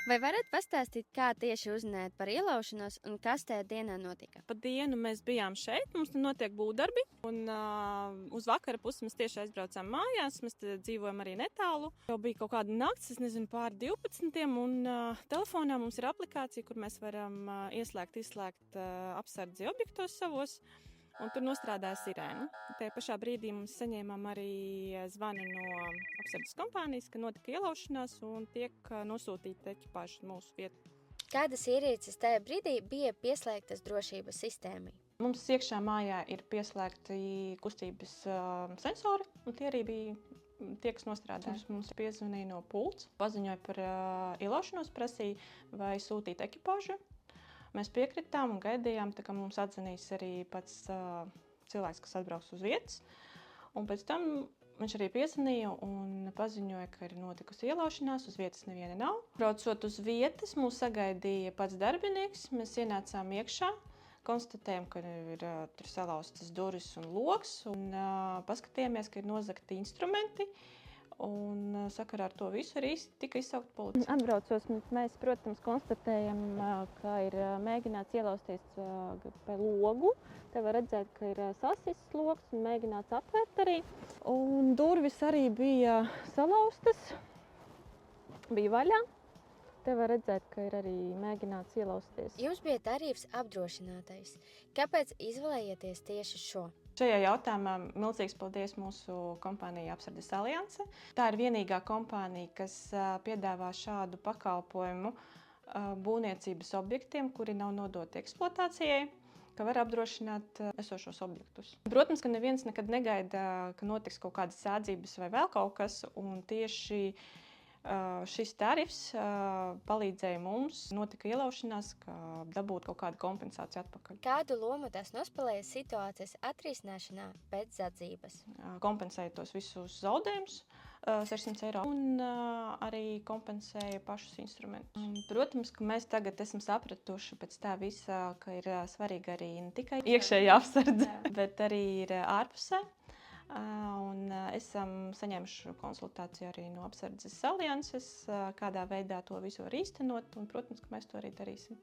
Vai varat pastāstīt, kā tieši uzzinājāt par ielaušanos un kas tajā dienā notika? Pa dienu mēs bijām šeit, mums tur notiek būvdarbi, un uz vakara pusi mēs tieši aizbraucām mājās, mēs dzīvojam arī netālu. Jau bija kaut kāda nakts, es nezinu, pār 12, un telefonā mums ir aplikācija, kur mēs varam izslēgt apsardzi objektos savos, un tur nostrādāja sirēna. Tajā pašā brīdī mums saņēmām arī zvanu no apsardzes kompānijas, ka notika ielaušanās un tiek nosūtīta ekipāža uz mūsu vietu. Kādas ierīces tajā brīdī bija pieslēgtas drošības sistēmai? Mums iekšā mājā ir pieslēgti kustības sensori, un tie arī bija tie, kas nostrādājuši. Mums piezvanīja no pults, paziņoja par ielaušanos, prasīja, vai sūtīt ekipāžu. Mēs piekritām un gaidījām, tā kā mums atzvanīs arī pats cilvēks, kas atbrauks uz vietas. Un pēc tam viņš arī piezvanīja un paziņoja, ka ir notikusi ielaušanās, uz vietas neviena nav. Braucot uz vietas, mūs sagaidīja pats darbinieks, mēs ienācām iekšā, konstatējām, ka ir tur salauztas durvis un logs, un paskatījāmies, ka ir nozagti instrumenti. Un sakarā ar to visu arī tika izsaukta policija. Atbraucot, mēs, protams, konstatējam, ka ir mēģināts ielausties pa logu. Te var redzēt, ka ir sasists logs un mēģināts atvērt arī. Un durvis arī bija salauztas, bija vaļā. Te var redzēt, ka ir arī mēģināts ielausties. Jums bija tarifs apdrošinātais. Kāpēc izvēlējāties tieši šo? Šajā jautājumā milzīgs paldies mūsu kompānijai Apsardzes alianse. Tā ir vienīgā kompānija, kas piedāvā šādu pakalpojumu būvniecības objektiem, kuri nav nodoti eksploatācijai, ka var apdrošināt esošos objektus. Protams, ka neviens nekad negaida, ka notiks kaut kādas sādzības vai vēl kaut kas, un tieši šis tarifs palīdzēja mums, notika ielaušanās, ka dabūt kaut kādu kompensāciju atpakaļ. Kādu lomu tas nospēlēja situācijas atrisināšanā pēc sadzības? Kompensēja tos visus zaudējumus, 600 eiro, un arī kompensēja pašus instrumentus. Protams, ka mēs tagad esam sapratuši pēc tā visa, ka ir svarīga arī ne tikai iekšējā apsardze, bet arī ir ārpusē. Un esam saņēmuši konsultāciju arī no Apsardzes alianses, kādā veidā to visu var īstenot, un, protams, ka mēs to arī darīsim.